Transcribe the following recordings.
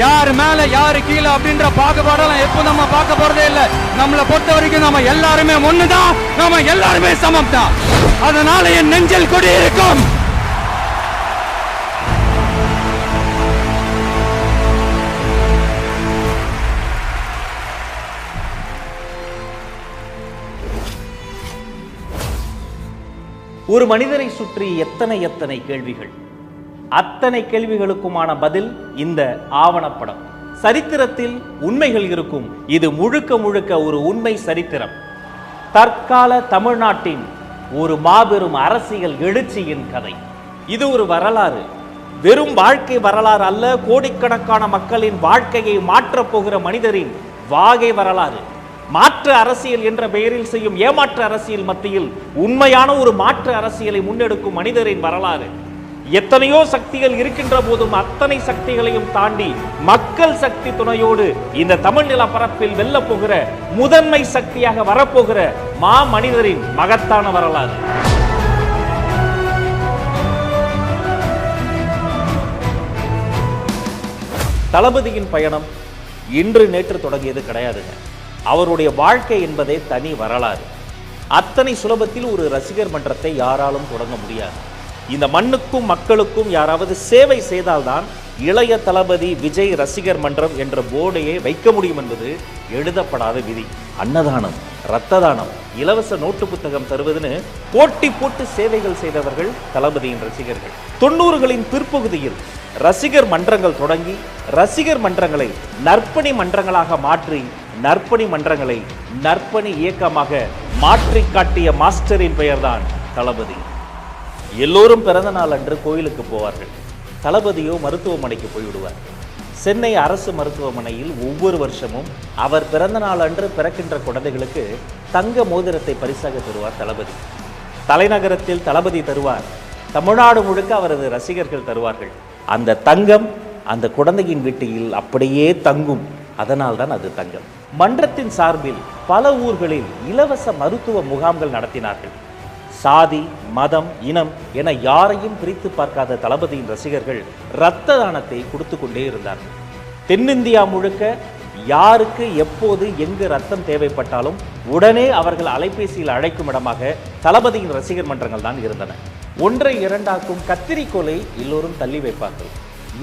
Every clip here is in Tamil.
யாரு மேல யாரு கீழே அப்படின்ற பாகுபாடெல்லாம் எப்போ நம்ம பார்க்க போறதே இல்லை. நம்மளை பொறுத்த வரைக்கும் நம்ம எல்லாருமே ஒண்ணுதான், நம்ம எல்லாருமே சமம் தான். அதனால என் நெஞ்சில் கொடி இருக்கும். ஒரு மனிதரை சுற்றி எத்தனை எத்தனை கேள்விகள், அத்தனை கேள்விகளுக்குமான பதில் இந்த ஆவணப்படம். சரித்திரத்தில் உண்மைகள் இருக்கும். இது முழுக்க முழுக்க ஒரு உண்மை சரித்திரம். தற்கால தமிழ்நாட்டின் ஒரு மாபெரும் அரசியல் எழுச்சியின் கதை. இது ஒரு வரலாறு, வெறும் வாழ்க்கை வரலாறு அல்ல. கோடிக்கணக்கான மக்களின் வாழ்க்கையை மாற்றப் போகிற மனிதரின் வாகை வரலாறு. மாற்று அரசியல் என்ற பெயரில் செய்யும் ஏமாற்று அரசியல் மத்தியில் உண்மையான ஒரு மாற்று அரசியலை முன்னெடுக்கும் மனிதரின் வரலாறு. எத்தனையோ சக்திகள் இருக்கின்ற போதும் அத்தனை சக்திகளையும் தாண்டி மக்கள் சக்தி துணையோடு இந்த தமிழ் நில பரப்பில் வெல்ல போகிற முதன்மை சக்தியாக வரப்போகிற மா மனிதரின் மகத்தான வரலாறு. தளபதியின் பயணம் இன்று நேற்று தொடங்கியது கிடையாதுங்க. அவருடைய வாழ்க்கை என்பதே தனி வரலாறு. அத்தனை சுலபத்தில் ஒரு ரசிகர் மன்றத்தை யாராலும் தொடங்க முடியாது. இந்த மண்ணுக்கும் மக்களுக்கும் யாராவது சேவை செய்தால்தான் இளைய தளபதி விஜய் ரசிகர் மன்றம் என்ற போர்டையே வைக்க முடியும் என்பது எழுதப்படாத விதி. அன்னதானம், இரத்த தானம், இலவச நோட்டு புத்தகம் தருவதுன்னு போட்டி போட்டு சேவைகள் செய்தவர்கள் தளபதியின் ரசிகர்கள். 90களின் பிற்பகுதியில் ரசிகர் மன்றங்கள் தொடங்கி ரசிகர் மன்றங்களை நற்பணி மன்றங்களாக மாற்றி நற்பணி மன்றங்களை நற்பணி இயக்கமாக மாற்றி காட்டிய மாஸ்டரின் பெயர்தான் தளபதி. எல்லோரும் பிறந்த நாள் அன்று கோயிலுக்கு போவார்கள். தளபதியோ மருத்துவமனைக்கு போய்விடுவார். சென்னை அரசு மருத்துவமனையில் ஒவ்வொரு வருஷமும் அவர் பிறந்த நாள் அன்று பிறக்கின்ற குழந்தைகளுக்கு தங்க மோதிரத்தை பரிசாக தருவார் தளபதி. தலைநகரத்தில் தளபதி தருவார். தமிழ்நாடு முழுக்க அவரது ரசிகர்கள் தருவார்கள். அந்த தங்கம் அந்த குழந்தையின் வீட்டில் அப்படியே தங்கும். அதனால்தான் அது தங்கம். மன்றத்தின் சார்பில் பல ஊர்களில் இலவச மருத்துவ முகாம்கள் நடத்தினார்கள். சாதி, மதம், இனம் என யாரையும் பிரித்து பார்க்காத தளபதியின் ரசிகர்கள் இரத்த தானத்தை கொடுத்து கொண்டே இருந்தார்கள். தென்னிந்தியா முழுக்க யாருக்கு எப்போது எங்கு ரத்தம் தேவைப்பட்டாலும் உடனே அவர்கள் அலைபேசியில் அழைக்கும் இடமாக தளபதியின் ரசிகர் மன்றங்கள் தான் இருந்தன. ஒன்றை இரண்டாக்கும் கத்திரிக்கோலை எல்லோரும் தள்ளி வைப்பார்கள்.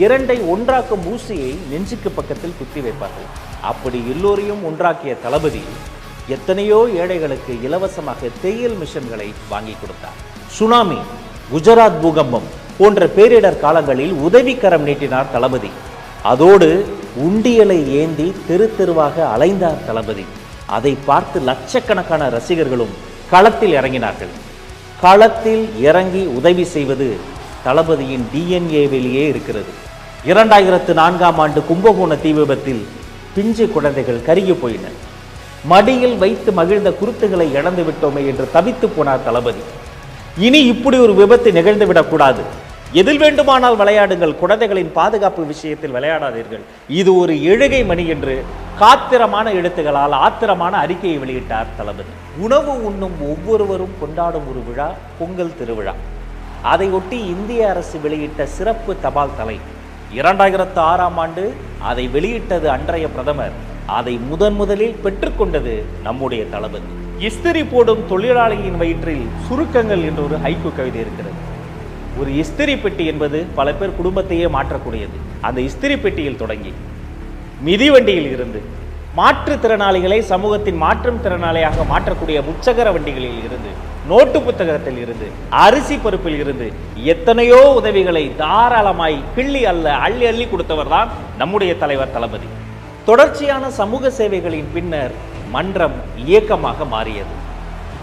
இரண்டை ஒன்றாக்கும் ஊசியை நெஞ்சுக்கு பக்கத்தில் குத்தி வைப்பார்கள். அப்படி எல்லோரையும் ஒன்றாக்கிய தளபதி எத்தனையோ ஏழைகளுக்கு இலவசமாக தேயிலை மிஷன்களை வாங்கி கொடுத்தார். சுனாமி, குஜராத் பூகம்பம் போன்ற பேரிடர் காலங்களில் உதவிக்கரம் நீட்டினார் தளபதி. அதோடு உண்டியலை ஏந்தி தெரு தெருவாக அலைந்தார் தளபதி. அதை பார்த்து லட்சக்கணக்கான ரசிகர்களும் களத்தில் இறங்கினார்கள். களத்தில் இறங்கி உதவி செய்வது தளபதியின் டிஎன்ஏவிலேயே இருக்கிறது. 2004ஆம் ஆண்டு கும்பகோண தீ விபத்தில் பிஞ்சு குழந்தைகள் கருகி போயின. மடியில் வைத்து மகிழ்ந்த குருத்துகளை இழந்து விட்டோமே என்று தவித்து போனார் தளபதி. இனி இப்படி ஒரு விபத்து நிகழ்ந்துவிடக்கூடாது. எதில் வேண்டுமானால் விளையாடுங்கள், குழந்தைகளின் பாதுகாப்பு விஷயத்தில் விளையாடாதீர்கள். இது ஒரு எழுகை மணி என்று காத்திரமான எழுத்துகளால் ஆத்திரமான அறிக்கையை வெளியிட்டார் தளபதி. உணவு உண்ணும் ஒவ்வொருவரும் கொண்டாடும் ஒரு விழா பொங்கல் திருவிழா. அதையொட்டி இந்திய அரசு வெளியிட்ட சிறப்பு தபால் தலை. 2006ஆம் ஆண்டு அதை வெளியிட்டது அன்றைய பிரதமர். அதை முதலில் பெற்றுக்கொண்டது நம்முடைய தளபதி. இஸ்திரி போடும் தொழிலாளியின் வயிற்றில் சுருக்கங்கள் என்ற ஒரு ஹைக்கூ கவிதை இருக்கிறது. ஒரு இஸ்திரி பெட்டி என்பது பல பேர் குடும்பத்தையே மாற்றக்கூடியது. அந்த இஸ்திரி பெட்டியில் தொடங்கி மிதிவண்டியில் இருந்து மாற்றுத்திறனாளிகளை சமூகத்தின் மாற்றும் திறனாளியாக மாற்றக்கூடிய முச்சக்கர வண்டிகளில் இருந்து நோட்டு புத்தகத்தில் இருந்து அரிசி பருப்பில் இருந்து எத்தனையோ உதவிகளை தாராளமாய் கிள்ளி அல்ல அள்ளி அள்ளி கொடுத்தவர் தான் நம்முடைய தலைவர் தளபதி. தொடர்ச்சியான சமூக சேவைகளின் பின்னர் மன்றம் இயக்கமாக மாறியது.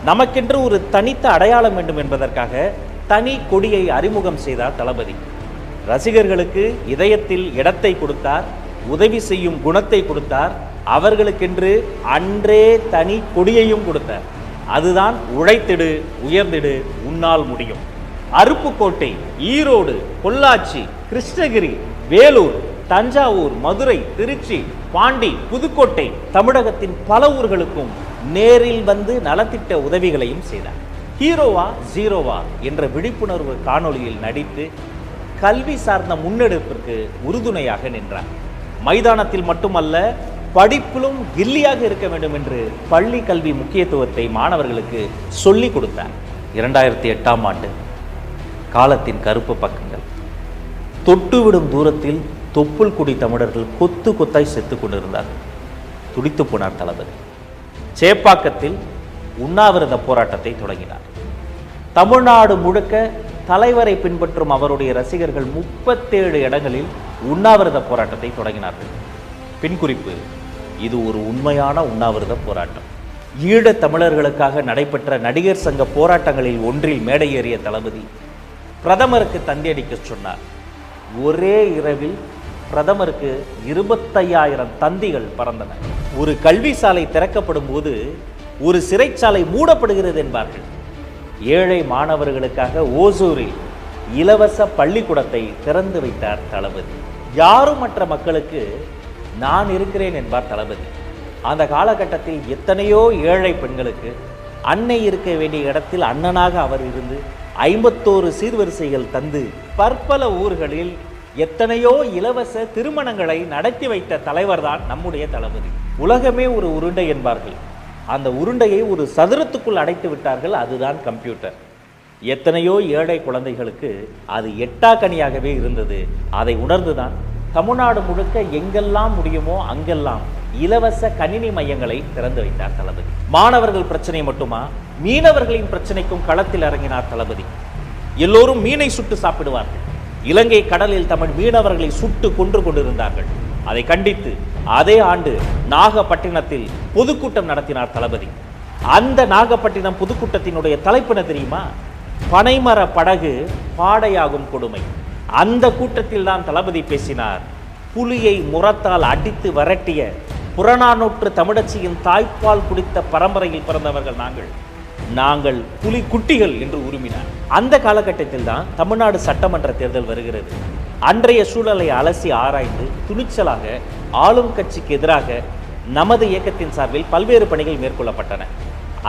நமக்கென்று ஒரு தனித்த அடையாளம் வேண்டும் என்பதற்காக தனி கொடியை அறிமுகம் செய்தார் தளபதி. ரசிகர்களுக்கு இதயத்தில் இடத்தை கொடுத்தார், உதவி செய்யும் குணத்தை கொடுத்தார், அவர்களுக்கென்று அன்றே தனி கொடியையும் கொடுத்தார். அதுதான் உழைத்திடு உயர்ந்திடு உன்னால் முடியும். அருப்புக்கோட்டை, ஈரோடு, பொள்ளாச்சி, கிருஷ்ணகிரி, வேலூர், தஞ்சாவூர், மதுரை, திருச்சி, பாண்டி, புதுக்கோட்டை, தமிழகத்தின் பல ஊர்களுக்கும் நேரில் வந்து நலத்திட்ட உதவிகளையும் செய்தார். ஹீரோவா ஜீரோவா என்ற விழிப்புணர்வு காணொளியில் நடித்து கல்வி சார்ந்த முன்னெடுப்பிற்கு உறுதுணையாக நின்றார். மைதானத்தில் மட்டுமல்ல, படிப்பிலும் கில்லியாக இருக்க வேண்டும் என்று பள்ளி கல்வி முக்கியத்துவத்தை மாணவர்களுக்கு சொல்லிக் கொடுத்தார். 2008ஆம் ஆண்டு காலத்தின் கருப்பு பக்கங்கள். தொட்டுவிடும் தூரத்தில் தொப்புள் குடி தமிழர்கள் கொத்து கொத்தாய் செத்து கொண்டிருந்தார்கள். துடித்து போனார் தளபதி. சேப்பாக்கத்தில் உண்ணாவிரத போராட்டத்தை தொடங்கினார். தமிழ்நாடு முழுக்க தலைவரை பின்பற்றும் அவருடைய ரசிகர்கள் 37 இடங்களில் உண்ணாவிரத போராட்டத்தை தொடங்கினார்கள். பின்குறிப்பு: இது ஒரு உண்மையான உண்ணாவிரத போராட்டம். ஈழத் தமிழர்களுக்காக நடைபெற்ற நடிகர் சங்க போராட்டங்களில் ஒன்றில் மேடையேறிய தளபதி பிரதமருக்கு தந்தியடிக்க சொன்னார். ஒரே இரவில் பிரதமருக்கு 25,000 தந்திகள் பறந்தன. ஒரு கல்வி சாலை திறக்கப்படும் போது ஒரு சிறைச்சாலை மூடப்படுகிறது என்பார்கள். ஏழை மாணவர்களுக்காக ஓசூரில் இலவச பள்ளிக்கூடத்தை திறந்து வைத்தார் தளபதி. யாரும் மற்ற மக்களுக்கு நான் இருக்கிறேன் என்பார் தளபதி. அந்த காலகட்டத்தில் எத்தனையோ ஏழை பெண்களுக்கு அன்னை இருக்க வேண்டிய இடத்தில் அண்ணனாக அவர் இருந்து 51 சீர்வரிசைகள் தந்து பற்பல ஊர்களில் எத்தனையோ இலவச திருமணங்களை நடத்தி வைத்த தலைவர்தான் நம்முடைய தளபதி. உலகமே ஒரு உருண்டை என்பார்கள். அந்த உருண்டையை ஒரு சதுரத்துக்குள் அடைத்து விட்டார்கள். அதுதான் கம்ப்யூட்டர். எத்தனையோ ஏழை குழந்தைகளுக்கு அது எட்டாக்கனியாகவே இருந்தது. அதை உணர்ந்துதான் தமிழ்நாடு முழுக்க எங்கெல்லாம் முடியுமோ அங்கெல்லாம் இலவச கணினி மையங்களை திறந்து வைத்தார் தளபதி. மாணவர்கள் பிரச்சனை மட்டுமா, மீனவர்களின் பிரச்சனைக்கும் களத்தில் இறங்கினார் தளபதி. எல்லோரும் மீனை சுட்டு சாப்பிடுவார்கள். இலங்கை கடலில் தமிழ் மீனவர்களை சுட்டு கொன்று கொண்டிருந்தார்கள். அதை கண்டித்து அதே ஆண்டு நாகப்பட்டினத்தில் பொதுக்கூட்டம் நடத்தினார் தளபதி. அந்த நாகப்பட்டினம் பொதுக்கூட்டத்தினுடைய தலைப்பு தெரியுமா? பனைமர படகு பாடையாகும் கொடுமை. அந்த கூட்டத்தில் தான் தளபதி பேசினார். புலியை முரத்தால் அடித்து விரட்டிய புறநானூற்று தமிழச்சியின் தாய்ப்பால் குடித்த பரம்பரையில் பிறந்தவர்கள் நாங்கள் புலி குட்டிகள் என்று உருமினார். அந்த காலகட்டத்தில் தான் தமிழ்நாடு சட்டமன்ற தேர்தல் வருகிறது. அன்றைய சூழலை அலசி ஆராய்ந்து துணிச்சலாக ஆளும் கட்சிக்கு எதிராக நமது இயக்கத்தின் சார்பில் பல்வேறு பணிகள் மேற்கொள்ளப்பட்டன.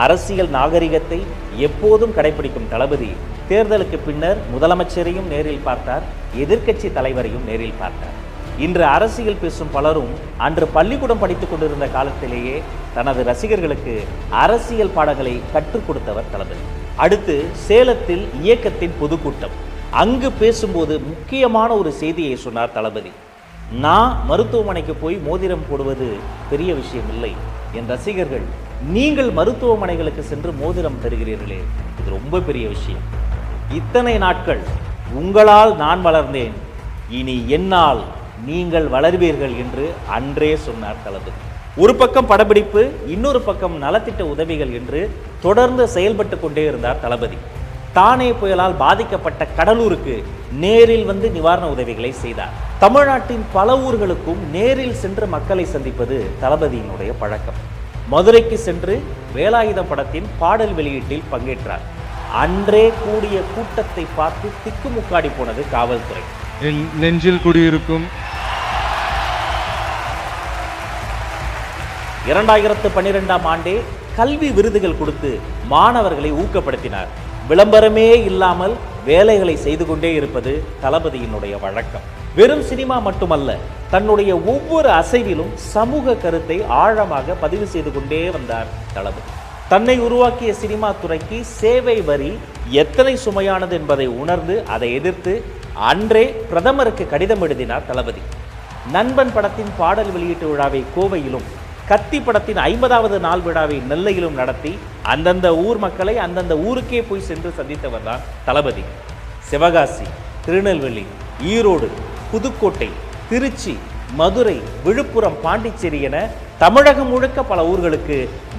அரசியல் நாகரிகத்தை எப்போதும் கடைபிடிக்கும் தளபதி தேர்தலுக்கு பின்னர் முதலமைச்சரையும் நேரில் பார்த்தார், எதிர்க்கட்சி தலைவரையும் நேரில் பார்த்தார். இன்று அரசியல் பேசும் பலரும் அன்று பள்ளிக்கூடம் படித்துக் கொண்டிருந்த காலத்திலேயே தனது ரசிகர்களுக்கு அரசியல் பாடங்களை கற்றுக் கொடுத்தவர் தளபதி. அடுத்து சேலத்தில் இயக்கத்தின் பொதுக்கூட்டம். அங்கு பேசும்போது முக்கியமான ஒரு செய்தியை சொன்னார் தளபதி. நான் மருத்துவமனைக்கு போய் மோதிரம் போடுவது பெரிய விஷயம் இல்லை. என் ரசிகர்கள், நீங்கள் மருத்துவமனைகளுக்கு சென்று மோதிரம் தருகிறீர்களே, இது ரொம்ப பெரிய விஷயம். இத்தனை நாட்கள் உங்களால் நான் வளர்ந்தேன், இனி என்னால் நீங்கள் வளர்வீர்கள் என்று அன்றே சொன்னார் தளபதி. ஒரு பக்கம் படப்பிடிப்பு, இன்னொரு பக்கம் நலத்திட்ட உதவிகள் என்று தொடர்ந்து செயல்பட்டு கொண்டே இருந்தார் தளபதி. தானே புயலால் பாதிக்கப்பட்ட கடலூருக்கு நேரில் வந்து நிவாரண உதவிகளை செய்தார். தமிழ்நாட்டின் பல ஊர்களுக்கும் நேரில் சென்று மக்களை சந்திப்பது தளபதியினுடைய பழக்கம். மதுரைக்கு சென்று வேலாயுதம் படத்தின் பாடல் வெளியீட்டில் பங்கேற்றார். அன்றே கூடிய கூட்டத்தை பார்த்து திக்குமுக்காடி போனது காவல்துறை. நெஞ்சில் குடியிருக்கும் 2012ஆம் ஆண்டே கல்வி விருதுகள் கொடுத்து மாணவர்களை ஊக்கப்படுத்தினார். விளம்பரமே இல்லாமல் வேலைகளை செய்து கொண்டே இருப்பது தளபதியினுடைய வழக்கம். வெறும் சினிமா மட்டுமல்ல, தன்னுடைய ஒவ்வொரு அசைவிலும் சமூக கருத்தை ஆழமாக பதிவு செய்து கொண்டே வந்தார் தளபதி. தன்னை உருவாக்கிய சினிமா துறைக்கு சேவை வரி எத்தனை சுமையானது என்பதை உணர்ந்து அதை எதிர்த்து அன்றே பிரதமருக்கு கடிதம் எழுதினார் தளபதி. நண்பன் படத்தின் பாடல் வெளியீட்டு விழாவை கோவையிலும், கத்தி படத்தின் 50வது நாள் விழாவை நெல்லையிலும் நடத்தி அந்தந்த ஊர் மக்களை அந்தந்த ஊருக்கே போய் சென்று சந்தித்தவர் தான் தளபதி. சிவகாசி, திருநெல்வேலி, ஈரோடு, புதுக்கோட்டை, திருச்சி, மதுரை, விழுப்புரம், பாண்டிச்சேரி என தமிழகம் முழுக்க பல ஊர்களுக்கு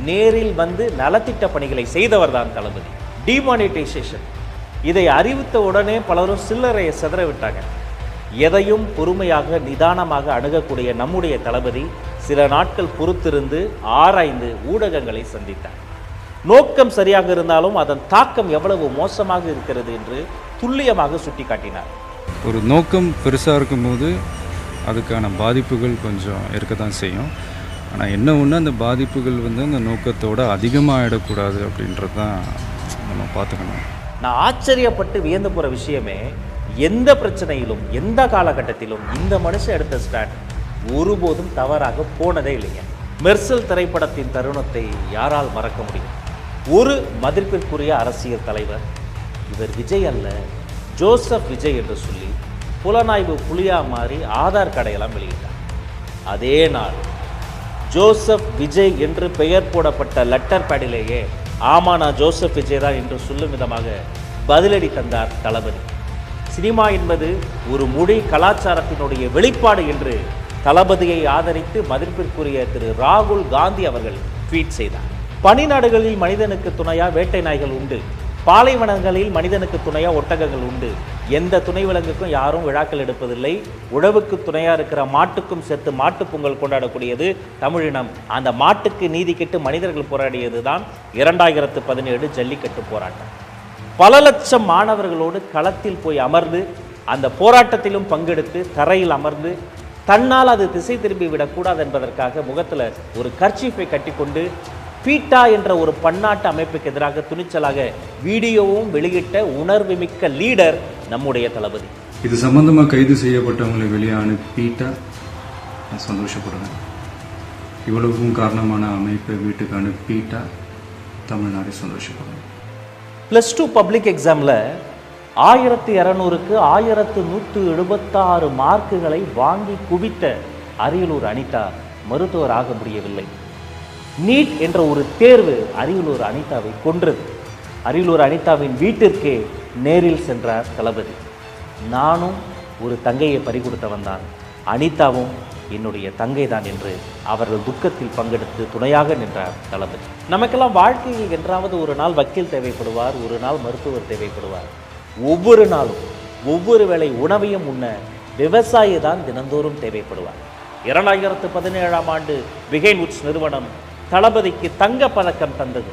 நேரில் வந்து நலத்திட்ட பணிகளை செய்தவர் தான் தளபதி. டிமானிட்டைசேஷன், இதை அறிவித்த உடனே பலரும் சில்லறையை சிதற விட்டாங்க. எதையும் பொறுமையாக நிதானமாக அணுகக்கூடிய நம்முடைய தளபதி சில நாட்கள் பொறுத்திருந்து ஆராய்ந்து ஊடகங்களை சந்தித்தார். நோக்கம் சரியாக இருந்தாலும் அதன் தாக்கம் எவ்வளவு மோசமாக இருக்கிறது என்று துல்லியமாக சுட்டிக்காட்டினார். ஒரு நோக்கம் பெருசாக இருக்கும்போது அதுக்கான பாதிப்புகள் கொஞ்சம் இருக்க தான் செய்யும். ஆனால் என்ன ஒன்று, அந்த பாதிப்புகள் அந்த நோக்கத்தோடு அதிகமாகிடக்கூடாது அப்படின்றது தான் நம்ம பார்த்துக்கணும். நான் ஆச்சரியப்பட்டு வியந்து போகிற விஷயமே, எந்த பிரச்சனையிலும் எந்த காலகட்டத்திலும் இந்த மனுஷன் எடுத்த ஸ்டாண்ட் ஒருபோதும் தவறாக போனதே இல்லைங்க. மெர்சல் திரைப்படத்தின் தருணத்தை யாரால் மறக்க முடியும்? ஒரு மதிப்பிற்குரிய அரசியல் தலைவர், இவர் விஜய் அல்ல ஜோசப் விஜய் என்று சொல்லி புலனாய்வு புலியா மாறி ஆதார் கடையெல்லாம் வெளியிட்டார். அதே நாள் ஜோசப் விஜய் என்று பெயர் போடப்பட்ட லெட்டர் பேடிலேயே ஆமா நான் ஜோசப் விஜய் தான் என்று சொல்லும் விதமாக பதிலடி தந்தார் தளபதி. சினிமா என்பது ஒரு மொழி கலாச்சாரத்தினுடைய வெளிப்பாடு என்று தளபதியை ஆதரித்து மதிப்பிற்குரிய திரு ராகுல் காந்தி அவர்கள் ட்வீட் செய்தார். பனிநாடுகளில் மனிதனுக்கு துணையா வேட்டை நாய்கள் உண்டு, பாலைவனங்களில் மனிதனுக்கு துணையா ஒட்டகங்கள் உண்டு. எந்த துணை விலங்குக்கும் யாரும் விழாக்கள் எடுப்பதில்லை. உழவுக்கு துணையா இருக்கிற மாட்டுக்கும் சேர்த்து மாட்டு பொங்கல் கொண்டாடக்கூடியது தமிழினம். அந்த மாட்டுக்கு நீதி கேட்டு மனிதர்கள் போராடியது தான் 2017 ஜல்லிக்கட்டு போராட்டம். பல லட்சம் மாணவர்களோடு களத்தில் போய் அமர்ந்து அந்த போராட்டத்திலும் பங்கெடுத்து தரையில் அமர்ந்து தன்னால் அது திசை திரும்பி விடக்கூடாது என்பதற்காக முகத்தில் ஒரு கர்ச்சீஃபை கட்டிக்கொண்டு பீட்டா என்ற ஒரு பன்னாட்டு அமைப்புக்கு எதிராக துணிச்சலாக வீடியோவும் வெளியிட்ட உணர்வுமிக்க லீடர் நம்முடைய தளபதி. இது சம்பந்தமாக கைது செய்யப்பட்டவங்களை வெளியே அனுப்பிட்டா நான் சந்தோஷப்படுவேன். இவ்வளவுக்கும் காரணமான அமைப்பை வீட்டுக்கு அனுப்பிட்டா தமிழ்நாடு சந்தோஷப்படுவேன். +2 பப்ளிக் எக்ஸாமில் 1200க்கு 1176 மார்க்குகளை வாங்கி குவித்த அரியலூர் அனிதா மருத்துவர் ஆக முடியவில்லை. நீட் என்ற ஒரு தேர்வு அரியலூர் அனிதாவை கொன்றது. அரியலூர் அனிதாவின் வீட்டிற்கே நேரில் சென்றார் தளபதி. நானும் ஒரு தங்கையை பறிகொடுத்தவன் தான், அனிதாவும் என்னுடைய தங்கை தான் என்று அவர்கள் துக்கத்தில் பங்கெடுத்து துணையாக நின்றார் தளபதி. நமக்கெல்லாம் வாழ்க்கையில் என்றாவது ஒரு நாள் வக்கீல் தேவைப்படுவார், ஒரு நாள் மருத்துவர் தேவைப்படுவார். ஒவ்வொரு நாளும் ஒவ்வொரு வேளை உணவையும் உண்ண விவசாயி தான் தினந்தோறும் தேவைப்படுவார். 2017ஆம் ஆண்டு விகெயின் உட்ஸ் நிறுவனம் தளபதிக்கு தங்கப்பதக்கம் தந்தது.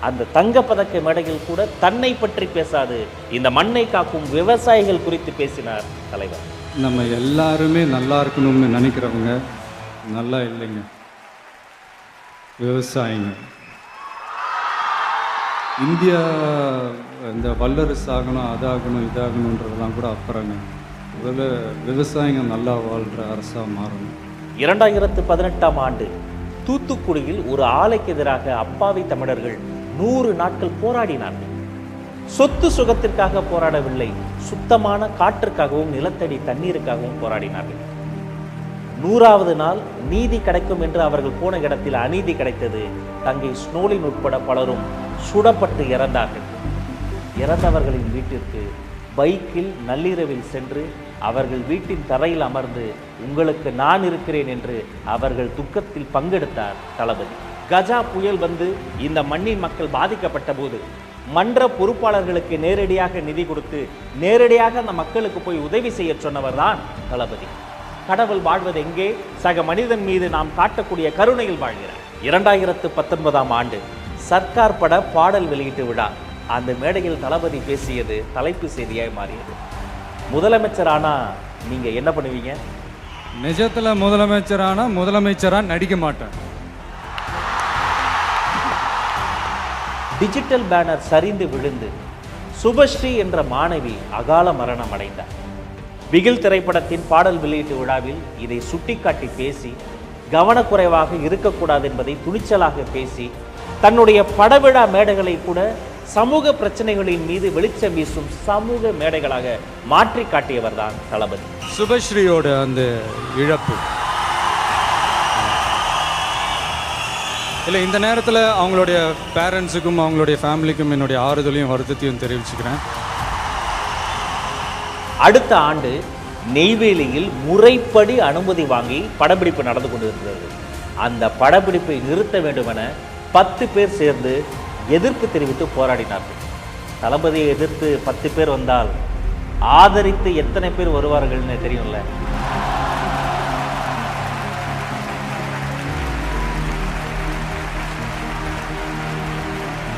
அந்த தங்கப்பதக்க மேடையில் கூட தன்னை பற்றி பேசாது இந்த மண்ணை காக்கும் விவசாயிகள் குறித்து பேசினார் தலைவர். நம்ம எல்லாருமே நல்லா இருக்கணும்னு நினைக்கிறவங்க நல்லா இல்லைங்க. விவசாயிங்க இந்தியா இந்த வல்லரசு ஆகணும், அதாகணும், இதாகணுன்றதெல்லாம் கூட அப்புறங்க. முதல்ல விவசாயிங்க நல்லா வாழ்கிற அரசாக மாறணும். 2018ஆம் ஆண்டு தூத்துக்குடியில் ஒரு ஆலைக்கு எதிராக அப்பாவி தமிழர்கள் 100 நாட்கள் போராடினார்கள். சொத்து சுகத்திற்காக போராடவில்லை, சுத்தமான காற்றுக்காகவும் நிலத்தடி தண்ணீருக்காகவும் போராடினார்கள். 100வது நாள் நீதி கிடைக்கும் என்று அவர்கள் போன இடத்தில் அநீதி கிடைத்தது. தங்கை ஸ்னோலின் உட்பட பலரும் சுடப்பட்டு இறந்தார்கள். இறந்தவர்களின் வீட்டிற்கு பைக்கில் நள்ளிரவில் சென்று அவர்கள் வீட்டின் தரையில் அமர்ந்து உங்களுக்கு நான் இருக்கிறேன் என்று அவர்கள் துக்கத்தில் பங்கெடுத்தார் தளபதி. கஜா புயல் வந்து இந்த மண்ணின் மக்கள் பாதிக்கப்பட்ட போது மன்ற பொறுப்பாளர்களுக்கு நேரடியாக நிதி கொடுத்து நேரடியாக அந்த மக்களுக்கு போய் உதவி செய்ய சொன்னவர் தான் தளபதி. கடவுள் வாழ்வது எங்கே? சக மனிதன் மீது நாம் காட்டக்கூடிய கருணையில் வாழ்கிறார். 2019ஆம் ஆண்டு சர்க்கார் பட பாடல் வெளியீட்டு விழா. அந்த மேடையில் தளபதி பேசியது தலைப்பு செய்தியாய் மாறியது. முதலமைச்சரானா நீங்க என்ன பண்ணுவீங்க? நிஜத்துல முதலமைச்சரா நடிக்க மாட்டேன். டிஜிட்டல் பேனர் சரிந்து விழுந்து சுபஸ்ரீ என்ற மாணவி அகால மரணம் அடைந்தார். பிகில் திரைப்படத்தின் பாடல் வெளியீட்டு விழாவில் இதை சுட்டிக்காட்டி பேசி கவனக்குறைவாக இருக்கக்கூடாது என்பதை துணிச்சலாக பேசி தன்னுடைய படவிழா மேடைகளை கூட சமூக பிரச்சனைகளின் மீது வெளிச்சம் வீசும் சமூக மேடைகளாக மாற்றி காட்டியவர் தான் தளபதி. சுபஸ்ரீயோட அந்த இழப்பு இல்லை, இந்த நேரத்தில் அவங்களுடைய பேரண்ட்ஸுக்கும் அவங்களுடைய ஃபேமிலிக்கும் என்னுடைய ஆறுதலையும் வருத்தத்தையும் தெரிவிச்சுக்கிறேன். அடுத்த ஆண்டு நெய்வேலியில் முறைப்படி அனுமதி வாங்கி படப்பிடிப்பு நடந்து கொண்டிருந்தது. அந்த படப்பிடிப்பை நிறுத்த வேண்டுமென 10 பேர் சேர்ந்து எதிர்ப்பு தெரிவித்து போராடினார்கள். தளபதியை எதிர்த்து 10 பேர் வந்தால் ஆதரித்து எத்தனை பேர் வருவார்கள்னு தெரியும்ல.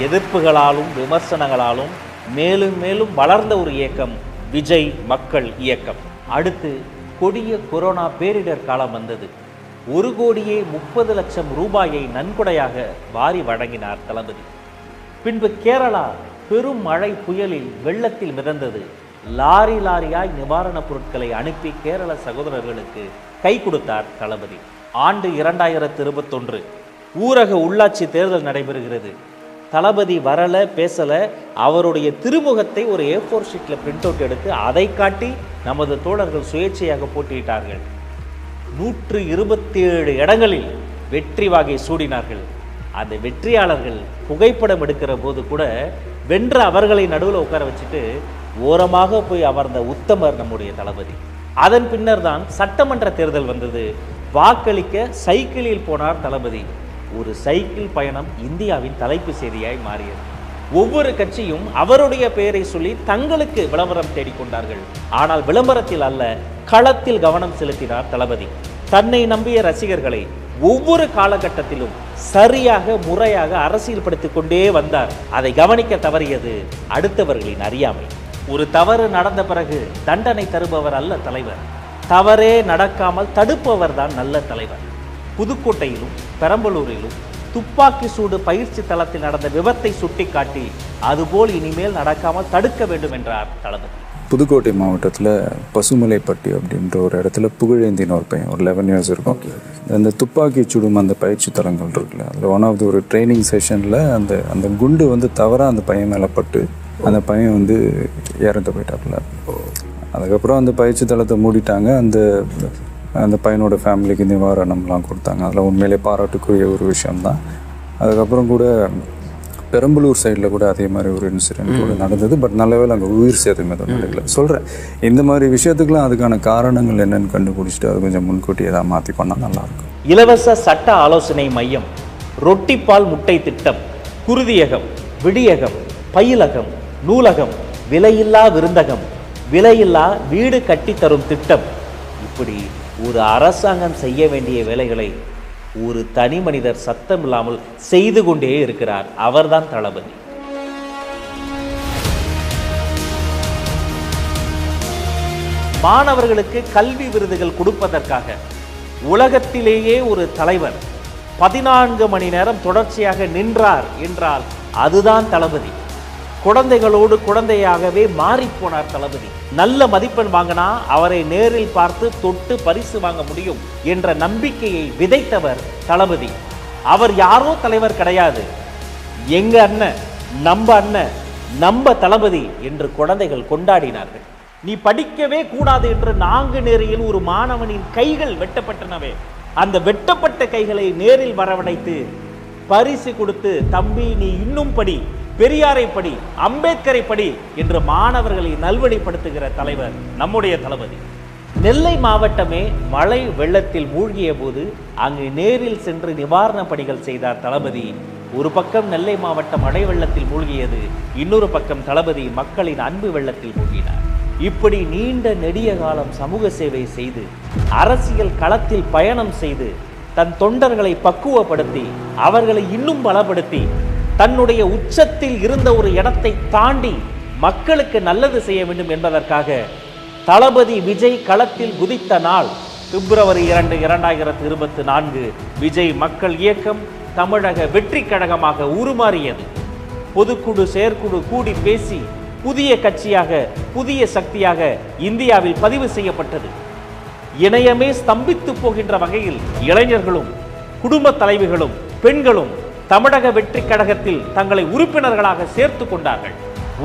எதிர்ப்புகளாலும் விமர்சனங்களாலும் மேலும் மேலும் வளர்ந்த ஒரு இயக்கம் விஜய் மக்கள் இயக்கம். அடுத்து கொடிய கொரோனா பேரிடர் காலம் வந்தது. 1,30,00,000 ரூபாயை நன்கொடையாக வாரி வழங்கினார் தளபதி. பின்பு கேரளா பெரும் மழை புயலில் வெள்ளத்தில் மிதந்தது. லாரி லாரியாய் நிவாரணப் பொருட்களை அனுப்பி கேரள சகோதரர்களுக்கு கை கொடுத்தார் தளபதி. ஆண்டு 2021 ஊரக உள்ளாட்சி தேர்தல் நடைபெறுகிறது. தளபதி வரல பேசல, அவருடைய திருமுகத்தை ஒரு A4 ஷீட்டில் பிரிண்ட் அவுட் எடுத்து அதை காட்டி நமது தோழர்கள் சுயேட்சையாக போட்டியிட்டார்கள். 127 இடங்களில் வெற்றி வாகை சூடினார்கள். அந்த வெற்றியாளர்கள் புகைப்படம் எடுக்கிற போது கூட வென்ற அவர்களை நடுவில் உட்கார வச்சுட்டு ஓரமாக போய் அமர்ந்த உத்தமர் நம்முடைய தளபதி. அதன் பின்னர் தான் சட்டமன்ற தேர்தல் வந்தது. வாக்களிக்க சைக்கிளில் போனார் தளபதி. ஒரு சைக்கிள் பயணம் இந்தியாவின் தலைப்பு செய்தியாய் மாறியது. ஒவ்வொரு கட்சியும் அவருடைய பெயரை சொல்லி தங்களுக்கு விளம்பரம் தேடிக்கொண்டார்கள். ஆனால் விளம்பரத்தில் அல்ல, களத்தில் கவனம் செலுத்தினார் தளபதி. தன்னை நம்பிய ரசிகர்களை ஒவ்வொரு காலகட்டத்திலும் சரியாக முறையாக அரசியல்படுத்திக் கொண்டே வந்தார். அதை கவனிக்க தவறியது அடுத்தவர்களின் அறியாமை. ஒரு தவறு நடந்த பிறகு தண்டனை தருபவர் அல்ல தலைவர், தவறே நடக்காமல் தடுப்பவர் தான் நல்ல தலைவர். புதுக்கோட்டையிலும் பெரம்பலூரிலும் துப்பாக்கி சூடு பயிற்சி தளத்தில் நடந்த விபத்தை சுட்டிக்காட்டி அதுபோல் இனிமேல் நடக்காமல் தடுக்க வேண்டும் என்றார் தளபதி. புதுக்கோட்டை மாவட்டத்தில் பசுமலைப்பட்டி அப்படின்ற ஒரு இடத்துல புகழேந்தின ஒரு பையன், ஒரு 11 years இருக்கும். அந்த துப்பாக்கி சுடும் அந்த பயிற்சி தளங்கள் இருக்குல்ல, அதில் ஒன் ஆஃப் த ஒரு ட்ரைனிங் செஷனில் அந்த குண்டு வந்து தவறாக அந்த பையன் மேலே பட்டு அந்த பையன் வந்து இறந்து போயிட்டாப்புல. அதுக்கப்புறம் அந்த பயிற்சி தளத்தை மூடிட்டாங்க. அந்த பையனோட ஃபேமிலிக்கு நிவாரணம்லாம் கொடுத்தாங்க. அதில் உண்மையிலே பாராட்டுக்குரிய ஒரு விஷயம்தான். அதுக்கப்புறம் கூட பெரம்பலூர் சைடில் கூட அதே மாதிரி ஒரு இன்சிடென்ட் கூட நடந்தது. பட் நல்லவேளை அங்கே உயிர் சேதம் எதுவும் நடக்கல. சொல்கிறேன், இந்த மாதிரி விஷயத்துக்குலாம் அதுக்கான காரணங்கள் என்னென்னு கண்டுபிடிச்சிட்டு அது கொஞ்சம் முன்கூட்டி ஏதாவது மாற்றி பண்ணால் நல்லாயிருக்கும். இலவச சட்ட ஆலோசனை மையம், ரொட்டிப்பால் முட்டை திட்டம், குருதியகம், விடியகம், பயிலகம், நூலகம், விலையில்லா விருந்தகம், விலையில்லா வீடு கட்டித்தரும் திட்டம், இப்படி ஒரு அரசாங்கம் செய்ய வேண்டிய வேலைகளை ஒரு தனி மனிதர் சத்தம் இல்லாமல் செய்து கொண்டே இருக்கிறார். அவர்தான் தளபதி. மாணவர்களுக்கு கல்வி விருதுகள் கொடுப்பதற்காக உலகத்திலேயே ஒரு தலைவர் 14 மணி நேரம் தொடர்ச்சியாக நின்றார் என்றால் அதுதான் தளபதி. குழந்தைகளோடு குழந்தையாகவே மாறிப்போனார் தளபதி. நல்ல மதிப்பெண் வாங்கினா அவரை நேரில் பார்த்து தொட்டு பரிசு வாங்க முடியும் என்ற நம்பிக்கையை விதைத்தவர் தளபதி. அவர் யாரோ தலைவர் கிடையாது, எங்க அண்ணன், நம்ம தளபதி என்று குழந்தைகள் கொண்டாடினார்கள். நீ படிக்கவே கூடாது என்று நாங்குநேரியில் ஒரு மாணவனின் கைகள் வெட்டப்பட்டனவே, அந்த வெட்டப்பட்ட கைகளை நேரில் வரவழைத்து பரிசு கொடுத்து, தம்பி நீ இன்னும் படி, பெரியாரை படி, அம்பேத்கரை படி என்று மாணவர்களை நல்வழிப்படுத்துகிற தலைவர் நம்முடைய தளபதி. நெல்லை மாவட்டமே மழை வெள்ளத்தில் மூழ்கிய போது அங்கு நேரில் சென்று நிவாரண பணிகள் செய்தார் தளபதி. ஒரு பக்கம் நெல்லை மாவட்டம் மழை வெள்ளத்தில் மூழ்கியது, இன்னொரு பக்கம் தளபதி மக்களின் அன்பு வெள்ளத்தில் மூழ்கினார். இப்படி நீண்ட நெடிய காலம் சமூக சேவை செய்து அரசியல் களத்தில் பயணம் செய்து தன் தொண்டர்களை பக்குவப்படுத்தி அவர்களை இன்னும் பலப்படுத்தி தன்னுடைய உச்சத்தில் இருந்த ஒரு இடத்தை தாண்டி மக்களுக்கு நல்லது செய்ய வேண்டும் என்பதற்காக தளபதி விஜய் களத்தில் குதித்த நாள் பிப்ரவரி 2, 2024 விஜய் மக்கள் இயக்கம் தமிழக வெற்றி கழகமாக உருமாறியது. பொதுக்குழு செயற்குழு கூடி பேசி புதிய கட்சியாக, புதிய சக்தியாக இந்தியாவில் பதிவு செய்யப்பட்டது. இணையமே ஸ்தம்பித்து போகின்ற வகையில் இளைஞர்களும் குடும்ப தலைவிகளும் பெண்களும் தமிழக வெற்றி கழகத்தில் தங்களை உறுப்பினர்களாக சேர்த்து கொண்டார்கள்.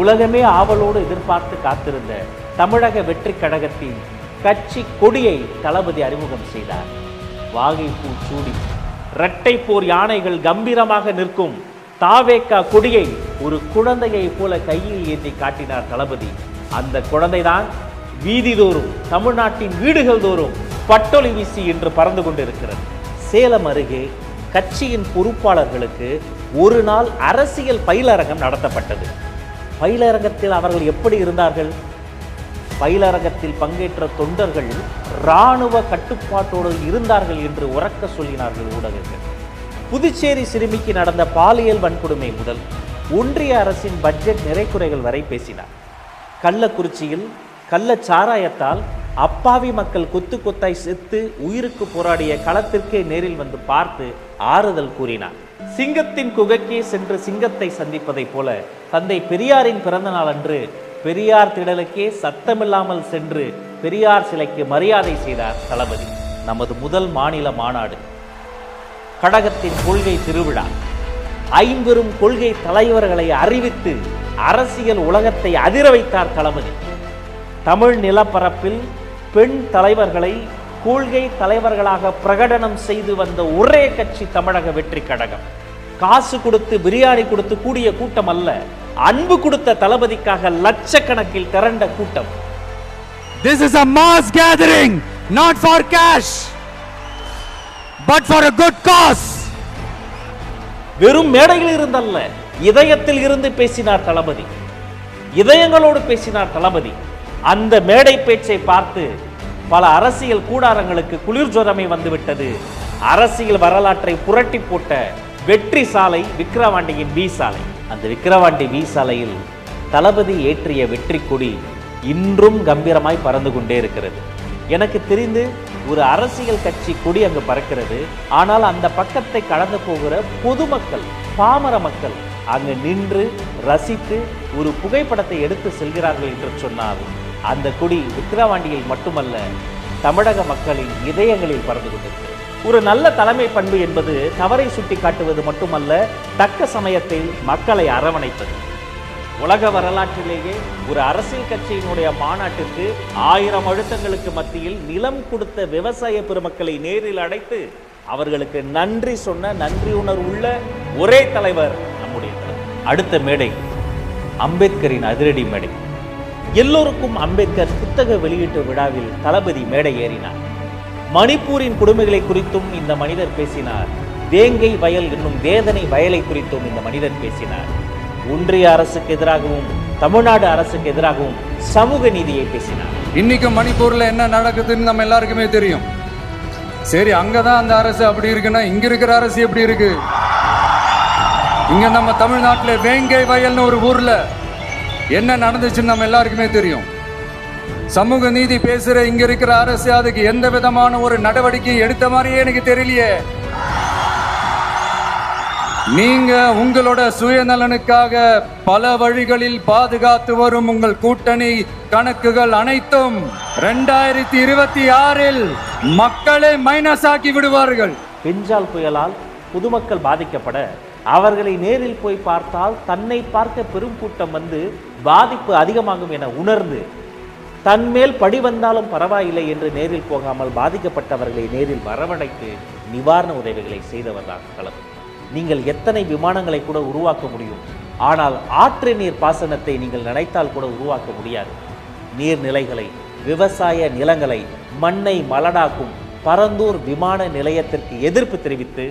உலகமே ஆவலோடு எதிர்பார்த்து காத்திருந்த தமிழக வெற்றி கழகத்தின் கட்சி கொடியை தளபதி அறிமுகம் செய்தார். வாகைப்பூ சூடி இரட்டை போர் யானைகள் கம்பீரமாக நிற்கும் தாவேக்கா கொடியை ஒரு குழந்தையை போல கையில் ஏந்தி காட்டினார் தளபதி. அந்த குழந்தைதான் வீதிதோறும், தமிழ்நாட்டின் வீடுகள் தோறும் பட்டொலி வீசி என்று பறந்து கொண்டிருக்கிறது. சேலம் அருகே கட்சியின் பொறுப்பாளர்களுக்கு ஒரு நாள் அரசியல் பயிலரங்கம் நடத்தப்பட்டது. பயிலரங்கத்தில் அவர்கள் எப்படி இருந்தார்கள்? பயிலரங்கத்தில் பங்கேற்ற தொண்டர்கள் இராணுவ கட்டுப்பாட்டோடு இருந்தார்கள் என்று உரக்க சொல்லினார்கள் ஊடகங்கள். புதுச்சேரி சிறுமிக்கு நடந்த பாலியல் வன்கொடுமை முதல் ஒன்றிய அரசின் பட்ஜெட் நிறைக்குறைகள் வரை பேசினார். கள்ளக்குறிச்சியில் கள்ளச்சாராயத்தால் அப்பாவி மக்கள் கொத்து கொத்தாய் செத்து உயிருக்கு போராடிய களத்திற்கே நேரில் வந்து பார்த்து ஆறுதல் கூறினார். சிங்கத்தின் குகைக்கே சென்று சிங்கத்தை சந்திப்பதைப் போல தந்தை பெரியாரின் பிறந்த நாள் அன்று பெரியார் திடலுக்கே சத்தமில்லாமல் சென்று பெரியார் சிலைக்கு மரியாதை செய்தார் தளபதி. நமது முதல் மாநில மாநாடு, கழகத்தின் கொள்கை திருவிழா, 50 கொள்கை தலைவர்களை அறிவித்து அரசியல் உலகத்தை அதிர வைத்தார் தளபதி. தமிழ் நிலப்பரப்பில் பெண் தலைவர்களை கொள்கை தலைவர்களாக பிரகடனம் செய்து வந்த ஒரே கட்சி தமிழக வெற்றி கழகம். காசு கொடுத்து பிரியாணி கொடுத்து கூடிய கூட்டம் அல்ல, அன்பு கொடுத்த தளபதிக்காக லட்சக்கணக்கில் திரண்ட கூட்டம். This is a mass gathering, not for cash, but for a good cause. வெறும் மேடையில் இருந்தல்ல, இதயத்தில் இருந்து பேசினார் தளபதி. இதயங்களோடு பேசினார் தளபதி. அந்த மேடை பேச்சை பார்த்து பல அரசியல் கூடாரங்களுக்கு குளிர் ஜுரமே வந்துவிட்டது. அரசியல் வரலாற்றை புரட்டி போட்ட வெற்றி சாலை விக்கிரவாண்டியின் வி சாலை. அந்த விக்கிரவாண்டி வி சாலையில் தளபதி ஏற்றிய வெற்றி கொடி இன்றும் கம்பீரமாய் பறந்து கொண்டே இருக்கிறது. எனக்கு தெரிந்து ஒரு அரசியல் கட்சி கொடி அங்கு பறக்கிறது. ஆனால் அந்த பக்கத்தை கடந்து போகிற பொதுமக்கள், பாமர மக்கள் அங்கு நின்று ரசித்து ஒரு புகைப்படத்தை எடுத்து செல்கிறார்கள் என்று சொன்னால் அந்த கொடி விக்கிரவாண்டியில் மட்டுமல்ல, தமிழக மக்களின் இதயங்களில் பறந்து கொண்டிருக்கிறது. ஒரு நல்ல தலைமை பண்பு என்பது தவறை சுட்டி காட்டுவது மட்டுமல்ல, தக்க சமயத்தில் மக்களை அரவணைப்பது. உலக வரலாற்றிலேயே ஒரு அரசியல் கட்சியினுடைய மாநாட்டிற்கு 1000 அழுத்தங்களுக்கு மத்தியில் நிலம் கொடுத்த விவசாய பெருமக்களை நேரில் அழைத்து அவர்களுக்கு நன்றி சொன்ன நன்றி உணர்வுள்ள ஒரே தலைவர் நம்முடைய தலைவர். அடுத்த மேடை அம்பேத்கரின் அதிரடி மேடை. எல்லோருக்கும் அம்பேத்கர் புத்தக வெளியீட்டு விழாவில் தளபதி மேடை ஏறினார். மணிப்பூரின் கொடுமைகளை குறித்தும் இந்த மனிதர் பேசினார். வேங்கை வயல் என்னும் வேதனை வயலை குறித்தும் இந்த மனிதர் பேசினார். ஒன்றிய அரசுக்கு எதிராகவும் தமிழ்நாடு அரசுக்கு எதிராகவும் சமூக நீதியை பேசினார். இன்னைக்கு மணிப்பூர்ல என்ன நடக்குதுன்னு நம்ம எல்லாருக்குமே தெரியும். சரி, அங்கதான் அந்த அரசு அப்படி இருக்குன்னா இங்க இருக்கிற அரசு எப்படி இருக்கு? இங்க நம்ம தமிழ்நாட்டுல வேங்கை வயல்னு ஒரு ஊர்ல என்ன நடந்துச்சுன்னு நம்ம எல்லாருக்குமே தெரியும். சமூக நீதி பேசுற இங்க இருக்கிற அரசு அதுக்கு எந்த விதமான ஒரு நடவடிக்கை எடுத்த மாதிரியே எனக்கு தெரியலையே. நீங்க உங்களோட சுயநலனுக்காக பல வழிகளில் பாதுகாத்து வரும் உங்கள் கூட்டணி கணக்குகள் அனைத்தும் 2026 மக்களை மைனஸ் ஆக்கி விடுவார்கள். பெஞ்சால் புயலால் பொதுமக்கள் பாதிக்கப்பட அவர்களை நேரில் போய் பார்த்தால் தன்னை பார்க்க பெரும் கூட்டம் வந்து பாதிப்பு அதிகமாகும் என உணர்ந்து தன்மேல் படி வந்தாலும் பரவாயில்லை என்று நேரில் போகாமல் பாதிக்கப்பட்டவர்களை நேரில் வரவழைத்து நிவாரண உதவிகளை செய்தவர்தான் தளபதி. நீங்கள் எத்தனை விமானங்களை கூட உருவாக்க முடியும், ஆனால் ஆற்று நீர் பாசனத்தை நீங்கள் நினைத்தால் கூட உருவாக்க முடியாது. நீர்நிலைகளை, விவசாய நிலங்களை, மண்ணை மலடாக்கும் பரந்தூர் விமான நிலையத்திற்கு எதிர்ப்பு தெரிவித்து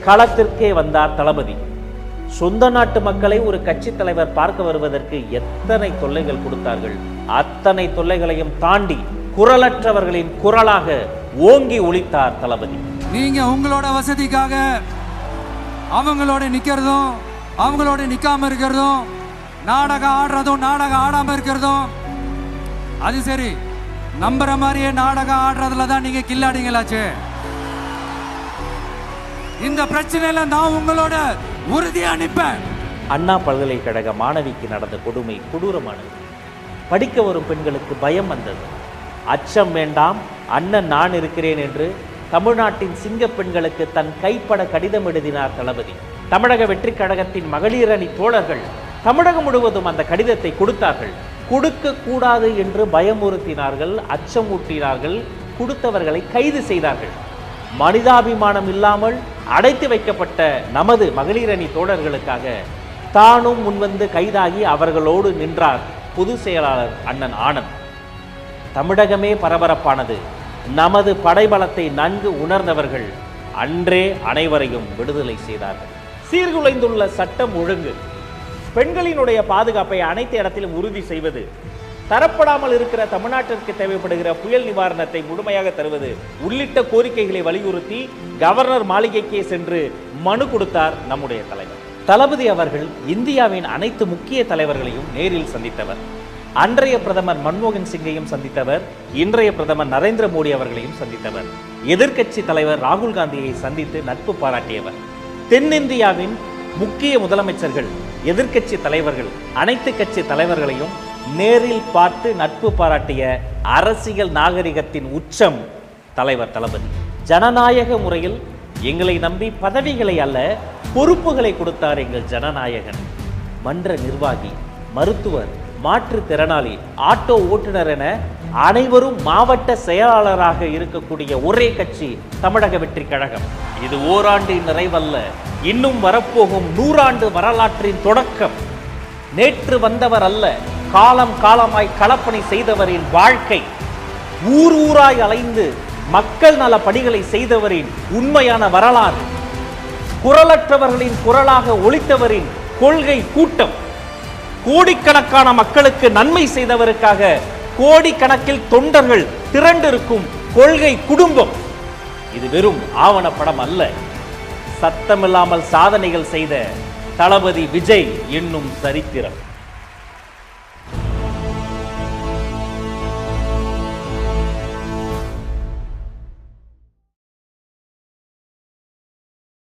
களத்திற்கே வந்தார் தளபதி. சொந்த நாட்டு மக்களை ஒரு கட்சி தலைவர் பார்க்க வருவதற்கு எத்தனை தொல்லைகள் கொடுத்தார்கள். அத்தனை தொல்லைகளையும் தாண்டி குரலற்றவர்களின் குரலாக ஓங்கி ஒலித்தார் தளபதி. நீங்க உங்களோட வசதிக்காக அவங்களோட நிக்கிறதும் அவங்களோட நிக்காம இருக்கிறதும், நாடகம் ஆடுறதும் நாடகம் ஆடாம இருக்கிறதும், அது சரி, நம்புற மாதிரியே நாடகம் ஆடுறதுல தான் நீங்க கில்லாடிங்களாச்சு. இந்த பிரச்சனையில நான் உங்களோட உறுதியா நிற்பேன். அண்ணா பல்கலைக்கழக மாணவிக்கு நடந்த கொடுமை கொடூரமானது. படிக்க வரும் பெண்களுக்கு பயம் வந்தது. அச்சம் வேண்டாம், அண்ணன் நான் இருக்கிறேன் என்று தமிழ்நாட்டின் சிங்க பெண்களுக்கு தன் கைப்பட கடிதம் எழுதினார் தளபதி. தமிழக வெற்றி கழகத்தின் மகளிர் அணி தோழர்கள் தமிழகம் முழுவதும் அந்த கடிதத்தை கொடுத்தார்கள். கொடுக்க கூடாது என்று பயமுறுத்தினார்கள், அச்சமூட்டினார்கள், கொடுத்தவர்களை கைது செய்தார்கள். மனிதாபிமானம் இல்லாமல் அடைத்து வைக்கப்பட்ட நமது மகளிர் அணி தோழர்களுக்காக தானும் முன்வந்து கைதாகி அவர்களோடு நின்றார் பொதுச் செயலாளர் அண்ணன் ஆனந்த். தமிழகமே பரபரப்பானது. நமது படைபலத்தை நன்கு உணர்ந்தவர்கள் அன்றே அனைவரையும் விடுதலை செய்தார்கள். சீர்குலைந்துள்ள சட்டம் ஒழுங்கு, பெண்களினுடைய பாதுகாப்பை அனைத்து இடத்திலும் உறுதி செய்வது, தரப்படாமல் இருக்கிற தமிழ்நாட்டிற்கு தேவைப்படுகிற புயல் நிவாரணத்தை முழுமையாக தருவது உள்ளிட்ட கோரிக்கைகளை வலியுறுத்தி கவர்னர் மாளிகைக்கே சென்று மனு கொடுத்தார் நம்முடைய தலைவர். தளபதி அவர்கள் இந்தியாவின் அனைத்து முக்கிய தலைவர்களையும் நேரில் சந்தித்தவர். அன்றைய பிரதமர் மன்மோகன் சிங்கையும் சந்தித்தவர், இன்றைய பிரதமர் நரேந்திர மோடி அவர்களையும் சந்தித்தவர். எதிர்க்கட்சி தலைவர் ராகுல் காந்தியை சந்தித்து நட்பு பாராட்டியவர். தென்னிந்தியாவின் முக்கிய முதலமைச்சர்கள், எதிர்க்கட்சி தலைவர்கள், அனைத்து கட்சி தலைவர்களையும் நேரில் பார்த்து நட்பு பாராட்டிய அரசியல் நாகரிகத்தின் உச்சம் தலைவர் தளபதி. ஜனநாயக முறையில் எங்களை நம்பி பதவிகளை அல்ல பொறுப்புகளை கொடுத்தார் எங்கள் ஜனநாயகன். மன்ற நிர்வாகி, மருத்துவர், மாற்றுத்திறனாளி, ஆட்டோ ஓட்டுநர் என அனைவரும் மாவட்ட செயலாளராக இருக்கக்கூடிய ஒரே கட்சி தமிழக வெற்றி கழகம். இது ஓராண்டின் நிறைவல்ல, இன்னும் வரப்போகும் 100 ஆண்டு வரலாற்றின் தொடக்கம். நேற்று வந்தவர் அல்ல, காலம் காலமாய் களப்பணி செய்தவரின் வாழ்க்கை. ஊர் ஊராய் அலைந்து மக்கள் நல பணிகளை செய்தவரின் உண்மையான வரலாறு. குரலற்றவர்களின் குரலாக ஒலித்தவரின் கொள்கை கூட்டம். கோடிக்கணக்கான மக்களுக்கு நன்மை செய்தவருக்காக கோடிக்கணக்கில் தொண்டர்கள் திரண்டிருக்கும் கொள்கை குடும்பம். இது வெறும் ஆவணப்படம் அல்ல, சத்தமில்லாமல் சாதனைகள் செய்த தளபதி விஜய் என்னும் சரித்திரம்.